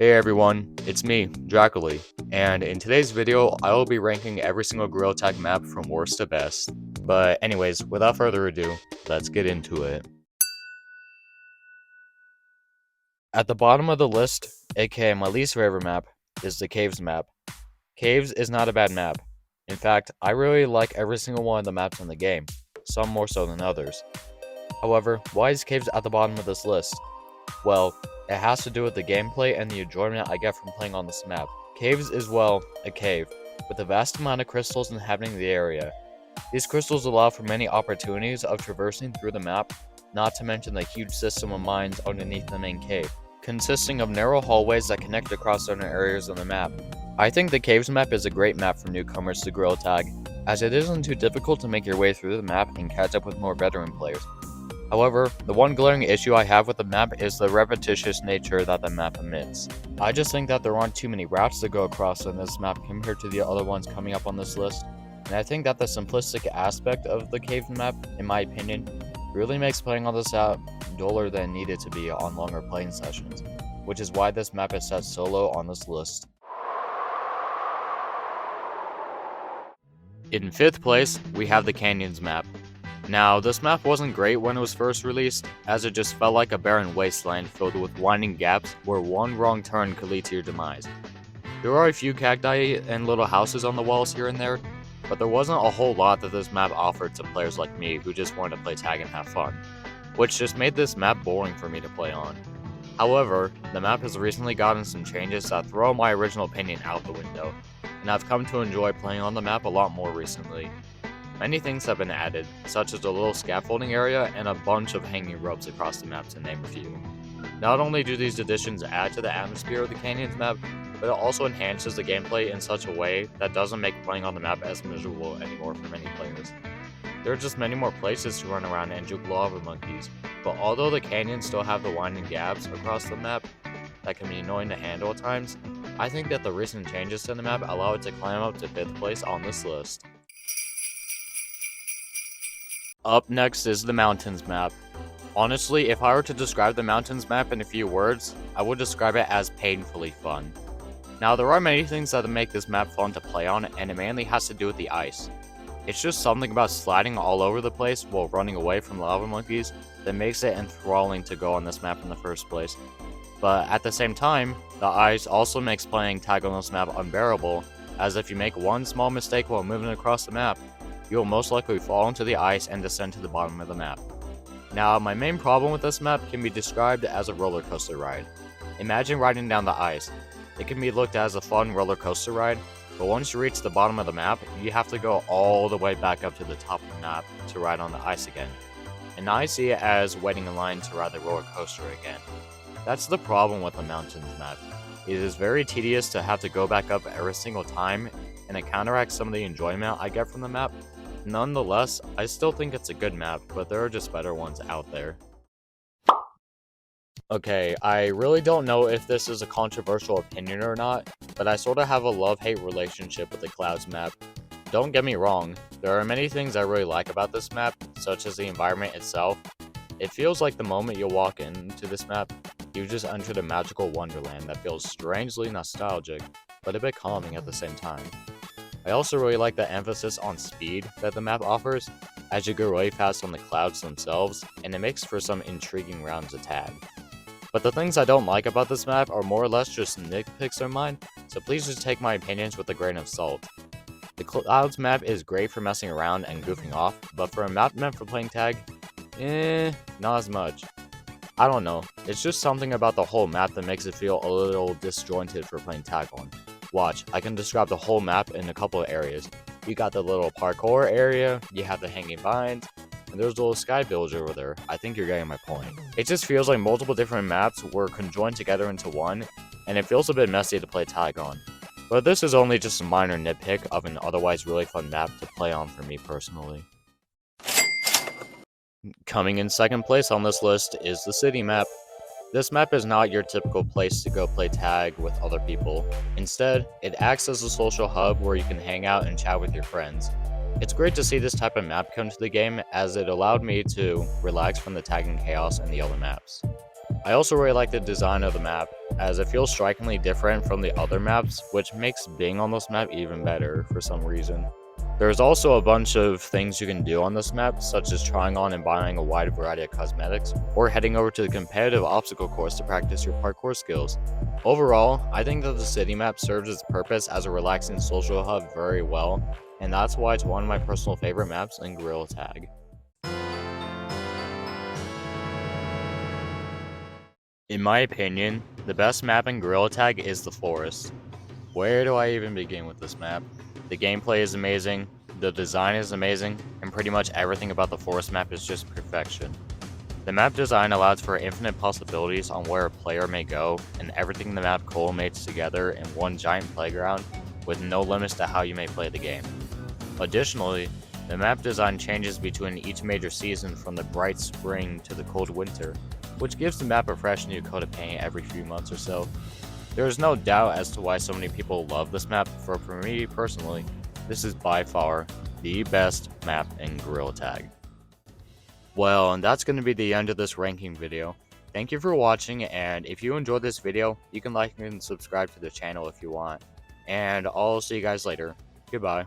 Hey everyone, it's me, Dracula, and in today's video, I will be ranking every single gorillatag map from worst to best. But anyways, without further ado, let's get into it. At the bottom of the list, aka my least favorite map, is the Caves map. Caves is not a bad map. In fact, I really like every single one of the maps in the game, some more so than others. However, why is Caves at the bottom of this list? Well, it has to do with the gameplay and the enjoyment I get from playing on this map. Caves is, well, a cave, with a vast amount of crystals inhabiting the area. These crystals allow for many opportunities of traversing through the map, not to mention the huge system of mines underneath the main cave, consisting of narrow hallways that connect across certain areas of the map. I think the Caves map is a great map for newcomers to gorillatag, as it isn't too difficult to make your way through the map and catch up with more veteran players. However, the one glaring issue I have with the map is the repetitious nature that the map emits. I just think that there aren't too many routes to go across on this map compared to the other ones coming up on this list, and I think that the simplistic aspect of the cave map, in my opinion, really makes playing on this map duller than needed to be on longer playing sessions, which is why this map is set so low on this list. In 5th place, we have the Canyons map. Now, this map wasn't great when it was first released, as it just felt like a barren wasteland filled with winding gaps where one wrong turn could lead to your demise. There are a few cacti and little houses on the walls here and there, but there wasn't a whole lot that this map offered to players like me who just wanted to play tag and have fun, which just made this map boring for me to play on. However, the map has recently gotten some changes that throw my original opinion out the window, and I've come to enjoy playing on the map a lot more recently. Many things have been added, such as a little scaffolding area and a bunch of hanging ropes across the map to name a few. Not only do these additions add to the atmosphere of the Canyons map, but it also enhances the gameplay in such a way that doesn't make playing on the map as miserable anymore for many players. There are just many more places to run around and juke lava monkeys, but although the canyons still have the winding gaps across the map that can be annoying to handle at times, I think that the recent changes to the map allow it to climb up to 5th place on this list. Up next is the Mountains map. Honestly, if I were to describe the Mountains map in a few words, I would describe it as painfully fun. Now, there are many things that make this map fun to play on, and it mainly has to do with the ice. It's just something about sliding all over the place while running away from lava monkeys that makes it enthralling to go on this map in the first place. But at the same time, the ice also makes playing tag on this map unbearable, as if you make one small mistake while moving across the map, you will most likely fall into the ice and descend to the bottom of the map. Now, my main problem with this map can be described as a roller coaster ride. Imagine riding down the ice. It can be looked at as a fun roller coaster ride, but once you reach the bottom of the map, you have to go all the way back up to the top of the map to ride on the ice again. And I see it as waiting in line to ride the roller coaster again. That's the problem with the Mountains map. It is very tedious to have to go back up every single time, and it counteracts some of the enjoyment I get from the map. Nonetheless, I still think it's a good map, but there are just better ones out there. Okay, I really don't know if this is a controversial opinion or not, but I sort of have a love-hate relationship with the Clouds map. Don't get me wrong, there are many things I really like about this map, such as the environment itself. It feels like the moment you walk into this map, you just entered a magical wonderland that feels strangely nostalgic, but a bit calming at the same time. I also really like the emphasis on speed that the map offers, as you go really fast on the clouds themselves, and it makes for some intriguing rounds of tag. But the things I don't like about this map are more or less just nitpicks of mine, so please just take my opinions with a grain of salt. The Clouds map is great for messing around and goofing off, but for a map meant for playing tag, not as much. I don't know, it's just something about the whole map that makes it feel a little disjointed for playing tag on. Watch, I can describe the whole map in a couple of areas. You got the little parkour area, you have the hanging vines, and there's a little sky village over there. I think you're getting my point. It just feels like multiple different maps were conjoined together into one, and it feels a bit messy to play tag on. But this is only just a minor nitpick of an otherwise really fun map to play on for me personally. Coming in 2nd place on this list is the City map. This map is not your typical place to go play tag with other people. Instead, it acts as a social hub where you can hang out and chat with your friends. It's great to see this type of map come to the game, as it allowed me to relax from the tagging chaos and the other maps. I also really like the design of the map. as it feels strikingly different from the other maps, which makes being on this map even better for some reason. There's also a bunch of things you can do on this map, such as trying on and buying a wide variety of cosmetics, or heading over to the competitive obstacle course to practice your parkour skills. Overall, I think that the city map serves its purpose as a relaxing social hub very well, and that's why it's one of my personal favorite maps in Gorilla Tag. In my opinion, the best map in Gorilla Tag is the forest. Where do I even begin with this map? The gameplay is amazing, the design is amazing, and pretty much everything about the forest map is just perfection. The map design allows for infinite possibilities on where a player may go, and everything in the map culminates together in one giant playground with no limits to how you may play the game. Additionally, the map design changes between each major season from the bright spring to the cold winter, which gives the map a fresh new coat of paint every few months or so. There is no doubt as to why so many people love this map, for me personally, this is by far the best map in Gorilla Tag. Well, and that's going to be the end of this ranking video. Thank you for watching, and if you enjoyed this video, you can like and subscribe to the channel if you want. And I'll see you guys later. Goodbye.